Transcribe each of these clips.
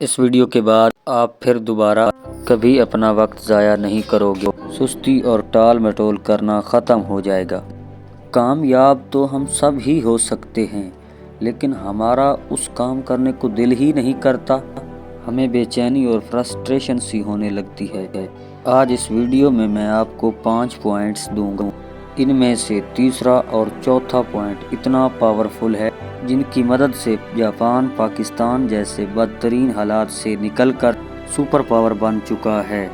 اس video کے بعد آپ پھر دوبارہ کبھی اپنا وقت ضائع نہیں کرو گے۔ سستی اور ٹال مٹول کرنا ختم ہو جائے گا۔ کامیاب تو ہم سب ہی ہو سکتے ہیں، لیکن ہمارا اس کام کرنے کو دل ہی نہیں کرتا۔ ہمیں بے چینی اور فرسٹریشن سی ہونے لگتی ہے۔ آج اس ویڈیو میں آپ کو 5 پوائنٹس دوں گا۔ ان میں سے تیسرا اور چوتھا پوائنٹ اتنا پاورفل ہے، جن کی مدد سے جاپان پاکستان جیسے بدترین حالات سے نکل کر سپر پاور بن چکا ہے۔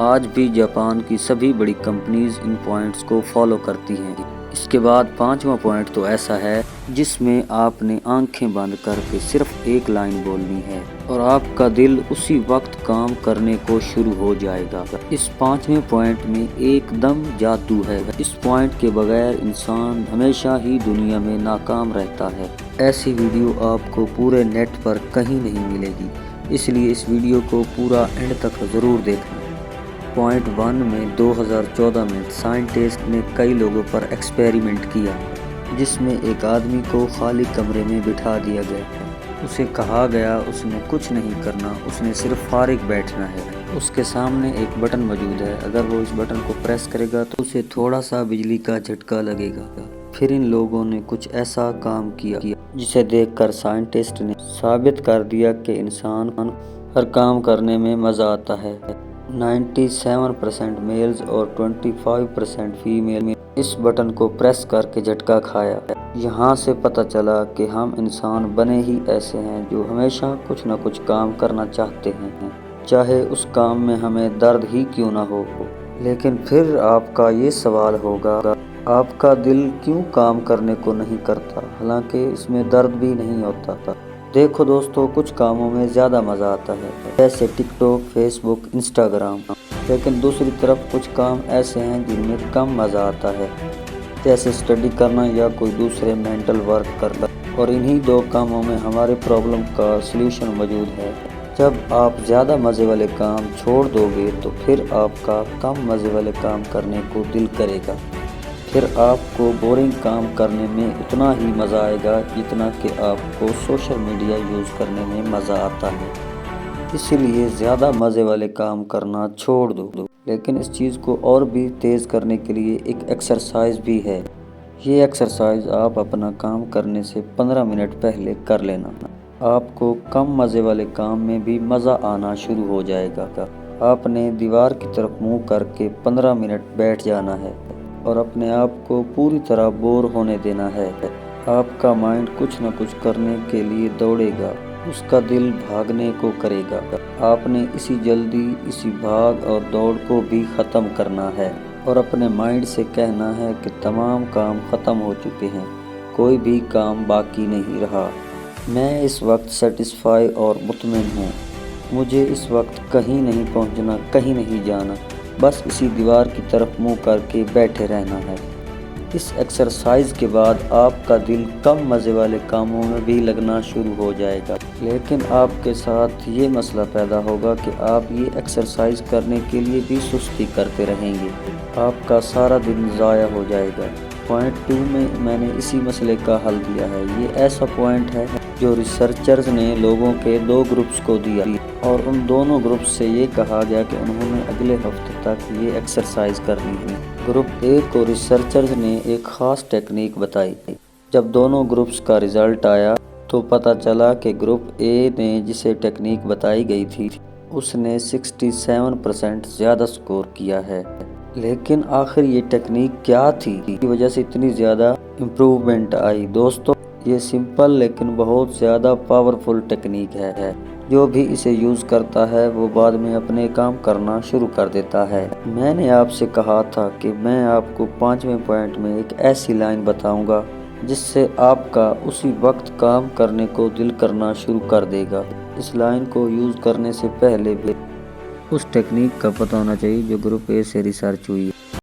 آج بھی جاپان کی سبھی بڑی کمپنیز ان پوائنٹس کو فالو کرتی ہیں۔ اس کے بعد 5واں پوائنٹ تو ایسا ہے جس میں آپ نے آنکھیں بند کر کے صرف ایک لائن بولنی ہے اور آپ کا دل اسی وقت کام کرنے کو شروع ہو جائے گا۔ اس 5ویں پوائنٹ میں ایک دم جادو ہے۔ اس پوائنٹ کے بغیر انسان ہمیشہ ہی دنیا میں ناکام رہتا ہے۔ ایسی ویڈیو آپ کو پورے نیٹ پر کہیں نہیں ملے گی، اس لیے اس ویڈیو کو پورا اینڈ تک ضرور دیکھنا۔ پوائنٹ 1 میں 2014 میں سائنٹسٹ نے کئی لوگوں پر ایکسپیریمنٹ کیا، جس میں ایک آدمی کو خالی کمرے میں بٹھا دیا گیا۔ اسے کہا گیا اس نے کچھ نہیں کرنا، اس نے صرف فارغ بیٹھنا ہے۔ اس کے سامنے ایک بٹن موجود ہے، اگر وہ اس بٹن کو پریس کرے گا تو اسے تھوڑا سا بجلی کا جھٹکا لگے گا۔ پھر ان لوگوں نے کچھ ایسا کام کیا جسے دیکھ کر سائنٹسٹ نے ثابت کر دیا کہ انسان ہر کام کرنے میں مزہ آتا ہے۔ 97% میلز اور 25% فیمیل میں اس بٹن کو پریس کر کے جھٹکا کھایا۔ یہاں سے پتہ چلا کہ ہم انسان بنے ہی ایسے ہیں جو ہمیشہ کچھ نہ کچھ کام کرنا چاہتے ہیں، چاہے اس کام میں ہمیں درد ہی کیوں نہ ہو۔ لیکن پھر آپ کا یہ سوال ہوگا، آپ کا دل کیوں کام کرنے کو نہیں کرتا، حالانکہ اس میں درد بھی نہیں ہوتا؟ دیکھو دوستو، کچھ کاموں میں زیادہ مزہ آتا ہے، جیسے ٹک ٹاک، فیس بک، انسٹاگرام۔ لیکن دوسری طرف کچھ کام ایسے ہیں جن میں کم مزہ آتا ہے، جیسے اسٹڈی کرنا یا کوئی دوسرے مینٹل ورک کرنا۔ اور انہی 2 کاموں میں ہمارے پرابلم کا سلوشن موجود ہے۔ جب آپ زیادہ مزے والے کام چھوڑ دو گے تو پھر آپ کا کم مزے والے کام کرنے کو دل کرے گا۔ پھر آپ کو بورنگ کام کرنے میں اتنا ہی مزہ آئے گا جتنا کہ آپ کو سوشل میڈیا یوز کرنے میں مزہ آتا ہے۔ اسی لیے زیادہ مزے والے کام کرنا چھوڑ دو۔ لیکن اس چیز کو اور بھی تیز کرنے کے لیے ایک ایکسرسائز بھی ہے۔ یہ ایکسرسائز آپ اپنا کام کرنے سے 15 منٹ پہلے کر لینا۔ آپ کو کم مزے والے کام میں بھی مزہ آنا شروع ہو جائے گا۔ آپ نے دیوار کی طرف منہ کر کے 15 منٹ بیٹھ جانا ہے اور اپنے آپ کو پوری طرح بور ہونے دینا ہے۔ آپ کا مائنڈ کچھ نہ کچھ کرنے کے لیے دوڑے گا، اس کا دل بھاگنے کو کرے گا۔ آپ نے اسی جلدی، اسی بھاگ اور دوڑ کو بھی ختم کرنا ہے اور اپنے مائنڈ سے کہنا ہے کہ تمام کام ختم ہو چکے ہیں، کوئی بھی کام باقی نہیں رہا۔ میں اس وقت سیٹسفائی اور مطمئن ہوں۔ مجھے اس وقت کہیں نہیں پہنچنا، کہیں نہیں جانا، بس اسی دیوار کی طرف منہ کر کے بیٹھے رہنا ہے۔ اس ایکسرسائز کے بعد آپ کا دل کم مزے والے کاموں میں بھی لگنا شروع ہو جائے گا۔ لیکن آپ کے ساتھ یہ مسئلہ پیدا ہوگا کہ آپ یہ ایکسرسائز کرنے کے لیے بھی سستی کرتے رہیں گے۔ آپ کا سارا دن ضائع ہو جائے گا۔ پوائنٹ 2 میں نے اسی مسئلے کا حل دیا ہے۔ یہ ایسا پوائنٹ ہے جو ریسرچرز نے لوگوں کے 2 گروپس کو دیا اور ان دونوں گروپس سے یہ کہا گیا کہ انہوں نے اگلے ہفتے تک یہ ایکسرسائز کرنی ہے۔ گروپ A کو ریسرچرز نے ایک خاص ٹیکنیک بتائی۔ جب دونوں گروپس کا رزلٹ آیا تو پتہ چلا کہ گروپ A نے جسے ٹیکنیک بتائی گئی تھی، اس نے 67% زیادہ سکور کیا ہے۔ لیکن آخر یہ ٹیکنیک کیا تھی جس کی وجہ سے اتنی زیادہ امپروومنٹ آئی؟ دوستو، یہ سمپل لیکن بہت زیادہ پاورفل ٹیکنیک ہے۔ جو بھی اسے یوز کرتا ہے وہ بعد میں اپنے کام کرنا شروع کر دیتا ہے۔ میں نے آپ سے کہا تھا کہ میں آپ کو 5ویں پوائنٹ میں ایک ایسی لائن بتاؤں گا جس سے آپ کا اسی وقت کام کرنے کو دل کرنا شروع کر دے گا۔ اس لائن کو یوز کرنے سے پہلے بھی اس ٹیکنیک کا پتہ ہونا چاہیے جو گروپ A سے ریسرچ ہوئی ہے۔